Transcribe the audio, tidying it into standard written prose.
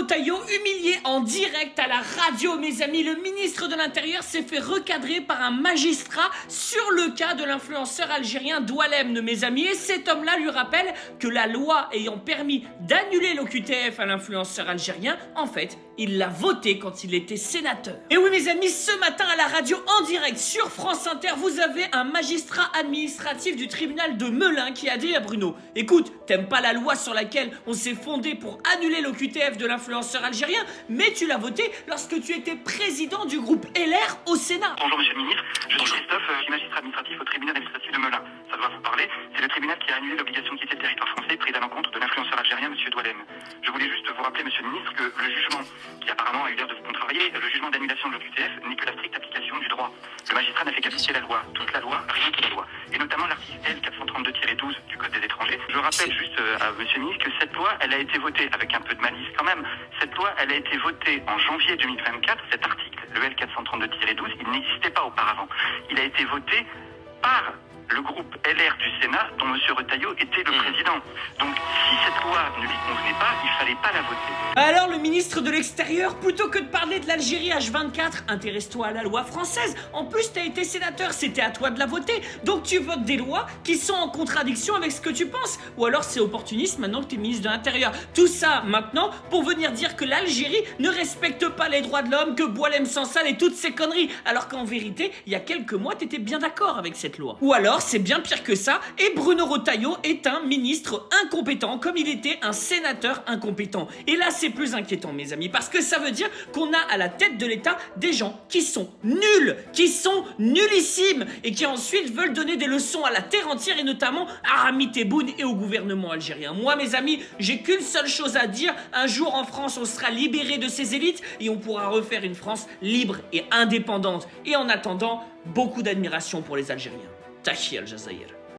Retailleau humilié en direct à la radio, mes amis. Le ministre de l'Intérieur s'est fait recadrer par un magistrat sur le cas de l'influenceur algérien Doualem, mes amis. Et cet homme-là lui rappelle que la loi ayant permis d'annuler l'OQTF à l'influenceur algérien, en fait, il l'a voté quand il était sénateur. Et oui, mes amis, ce matin à la radio en direct sur France Inter, vous avez un magistrat administratif du tribunal de Melun qui a dit à Bruno: écoute, t'aimes pas la loi sur laquelle on s'est fondé pour annuler l'OQTF de l'influenceur algérien, mais tu l'as voté lorsque tu étais président du groupe LR au Sénat. Bonjour monsieur le ministre, je suis Christophe, je suis magistrat administratif au tribunal administratif de Melun. Ça doit vous parler, c'est le tribunal qui a annulé l'obligation de quitter le territoire français prise à l'encontre de l'influenceur algérien monsieur Doualem. Je voulais juste vous rappeler monsieur le ministre que le jugement, qui apparemment a eu l'air de vous contrarier, le jugement d'annulation de l'OQTF n'est que la stricte application du droit. Le magistrat n'a fait qu'appliquer la loi, toute la loi, rien que la loi, et notamment l'article L 432-12 du Code des étrangers. Je rappelle juste à monsieur le ministre que cette loi, elle a été votée avec un peu de malice quand même. Cette loi, elle a été votée en janvier 2024, cet article, le L 432-12, il n'existait pas auparavant. Il a été voté par le groupe LR du Sénat, dont M. Retailleau était le président. Donc, si cette loi ne lui convenait pas, il fallait pas la voter. Alors le ministre de l'Extérieur, plutôt que de parler de l'Algérie H24, intéresse-toi à la loi française. En plus, t'as été sénateur, c'était à toi de la voter. Donc tu votes des lois qui sont en contradiction avec ce que tu penses. Ou alors c'est opportuniste maintenant que t'es ministre de l'Intérieur. Tout ça maintenant pour venir dire que l'Algérie ne respecte pas les droits de l'homme, que Boualem Sansal et toutes ces conneries. Alors qu'en vérité, il y a quelques mois, t'étais bien d'accord avec cette loi. Ou alors c'est bien pire que ça, et Bruno Retailleau est un ministre incompétent, comme il était un sénateur incompétent. Et là, c'est plus inquiétant, mes amis, parce que ça veut dire qu'on a à la tête de l'État des gens qui sont nuls, qui sont nullissimes, et qui ensuite veulent donner des leçons à la terre entière, et notamment à Rami Tebboune et au gouvernement algérien. Moi, mes amis, j'ai qu'une seule chose à dire: un jour en France, on sera libéré de ces élites, et on pourra refaire une France libre et indépendante. Et en attendant, beaucoup d'admiration pour les Algériens. تحية الجزائر.